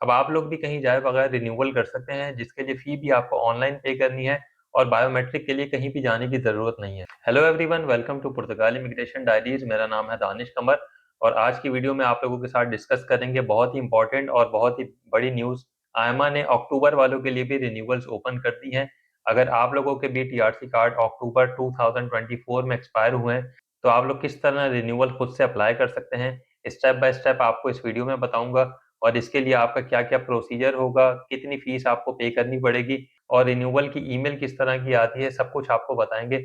अब आप लोग भी कहीं जाए बगैर रिन्यूअल कर सकते हैं, जिसके लिए फ़ी भी आपको ऑनलाइन पे करनी है और बायोमेट्रिक के लिए कहीं भी जाने की ज़रूरत नहीं है। Hello everyone, welcome to Portugal immigration diaries. मेरा नाम है दानिश कमर और आज की वीडियो में आप लोगों के साथ डिस्कस करेंगे बहुत ही इम्पोर्टेंट और बहुत ही बड़ी न्यूज़। आयमा ने अक्टूबर वालों के लिए भी रिन्यूअल्स ओपन कर दी हैं। अगर आप लोगों के भी टीआरसी कार्ड अक्टूबर 2024 में एक्सपायर हुए हैं, तो आप लोग किस तरह रिन्यूअल खुद से अप्लाई कर सकते हैं, स्टेप बाय स्टेप आपको इस वीडियो में बताऊँगा। और इसके लिए आपका क्या-क्या प्रोसीजर होगा, कितनी फीस आपको पे करनी पड़ेगी और रिन्यूअल की ईमेल किस तरह की आती है, सब कुछ आपको बताएँगे।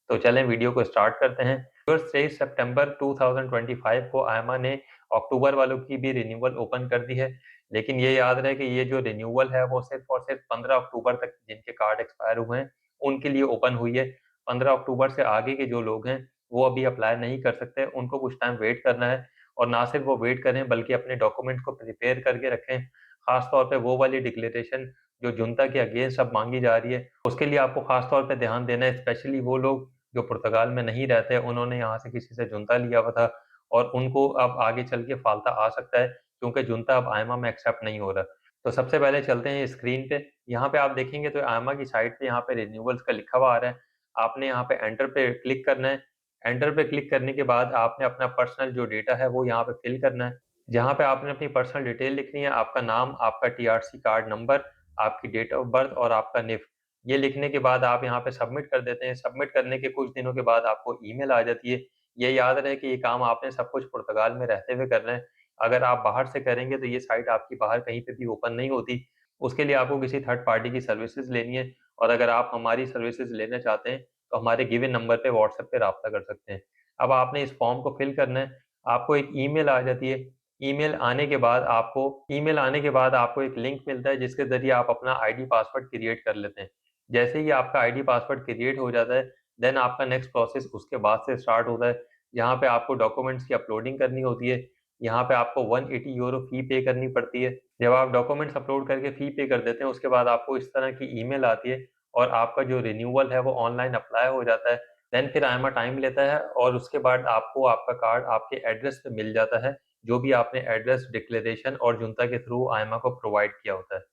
तो चलें वीडियो को स्टार्ट करते हैं। 23 सितंबर 2025 को आयमा ने अक्टूबर वालों की भी रिन्यूअल ओपन कर दी है। लेकिन ये याद रहे कि ये जो रिन्यूअल है वो सिर्फ़ और सिर्फ़ 15 अक्टूबर तक जिनके कार्ड एक्सपायर हुए हैं, उनके लिए ओपन हुई है। 15 अक्टूबर से आगे के जो लोग हैं, वो अभी अप्लाई नहीं कर सकते, उनको कुछ टाइम वेट करना है। और ना सिर्फ वो वेट करें बल्कि अपने डॉक्यूमेंट्स को प्रिपेयर करके रखें। खास तौर पे वो वाली डिक्लेरेशन जो जुंता के अगेंस्ट अब माँगी जा रही है, उसके लिए आपको खास तौर पे ध्यान देना है। स्पेशली वो लोग जो पुर्तगाल में नहीं रहते, उन्होंने यहाँ से किसी से जुंता लिया हुआ था और उनको अब आगे चल के फालता आ सकता है, क्योंकि जुंता अब आयमा में एक्सेप्ट नहीं हो रहा। तो सबसे पहले चलते हैं स्क्रीन पे। यहाँ पे आप देखेंगे तो आयमा की साइट पे यहाँ पे रिन्यूअल्स का लिखा हुआ आ रहा है। आपने यहाँ पे एंटर पे क्लिक करना है। एंटर पे क्लिक करने के बाद आपने अपना पर्सनल जो डेटा है वो यहाँ पे फिल करना है। जहाँ पे आपने अपनी पर्सनल डिटेल लिखनी है, आपका नाम, आपका टीआरसी कार्ड नंबर, आपकी डेट ऑफ बर्थ और आपका निफ्ट। ये लिखने के बाद आप यहाँ पे सबमिट कर देते हैं। सबमिट करने के कुछ दिनों के बाद आपको ईमेल आ जाती है। ये याद रहे कि ये काम आपने सब कुछ पुर्तगाल में रहते हुए करना है। अगर आप बाहर से करेंगे तो ये साइट आपकी बाहर कहीं पे भी ओपन नहीं होती। उसके लिए आपको किसी थर्ड पार्टी की सर्विसेज़ लेनी है और अगर आप हमारी सर्विसेज़ लेना चाहते हैं, तो हमारे गिवन नंबर पे व्हाट्सएप पे राब्ता कर सकते हैं। अब आपने इस फॉर्म को फिल करना है, आपको एक ईमेल आ जाती है। ईमेल आने के बाद आपको एक लिंक मिलता है जिसके ज़रिए आप अपना आईडी पासवर्ड क्रिएट कर लेते हैं। जैसे ही आपका आईडी पासवर्ड क्रिएट हो जाता है, देन आपका नेक्स्ट प्रोसेस उसके बाद से स्टार्ट होता है। यहाँ पे आपको डॉक्यूमेंट्स की अपलोडिंग करनी होती है। यहाँ पे आपको 180 यूरो फ़ी पे करनी पड़ती है। जब आप डॉक्यूमेंट्स अपलोड करके फ़ी पे कर देते हैं, उसके बाद आपको इस तरह की ईमेल आती है और आपका जो रिन्यूअल है वो ऑनलाइन अप्लाई हो जाता है। देन फिर आयमा टाइम लेता है और उसके बाद आपको आपका कार्ड आपके एड्रेस पे मिल जाता है, जो भी आपने एड्रेस डिक्लेरेशन और जुंता के थ्रू आयमा को प्रोवाइड किया होता है।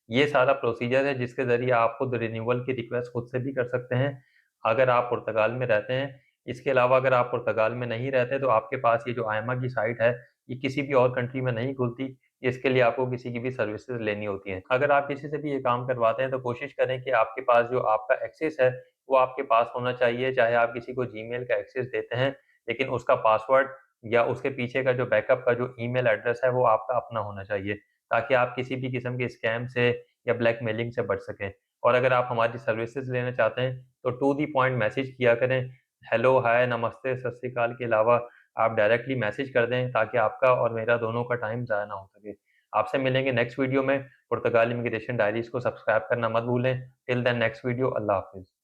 ये सारा प्रोसीजर है जिसके ज़रिए आप खुद रिन्यूअल की रिक्वेस्ट खुद से भी कर सकते हैं, अगर आप पुर्तगाल में रहते हैं। इसके अलावा अगर आप पुर्तगाल में नहीं रहते तो आपके पास ये जो आयमा की साइट है, ये किसी भी और कंट्री में नहीं खुलती। इसके लिए आपको किसी की भी सर्विसेज़ लेनी होती हैं। अगर आप किसी से भी ये काम करवाते हैं तो कोशिश करें कि आपके पास जो आपका एक्सेस है वो आपके पास होना चाहिए। चाहे आप किसी को जीमेल का एक्सेस देते हैं, लेकिन उसका पासवर्ड या उसके पीछे का जो बैकअप का जो ईमेल एड्रेस है वो आपका अपना होना चाहिए, ताकि आप किसी भी किस्म के स्कैम से या ब्लैकमेलिंग से बच सकें। और अगर आप हमारी सर्विसेज़ लेना चाहते हैं तो टू द पॉइंट मैसेज किया करें। हेलो, हाय, नमस्ते, सत श्री अकाल के अलावा आप डायरेक्टली मैसेज कर दें, ताकि आपका और मेरा दोनों का टाइम ज़ाया ना हो सके। आपसे मिलेंगे नेक्स्ट वीडियो में। पुर्तगाल इमिग्रेशन डायरीज़ को सब्सक्राइब करना मत भूलें। टिल देन नेक्स्ट वीडियो, अल्लाह हाफ़िज़।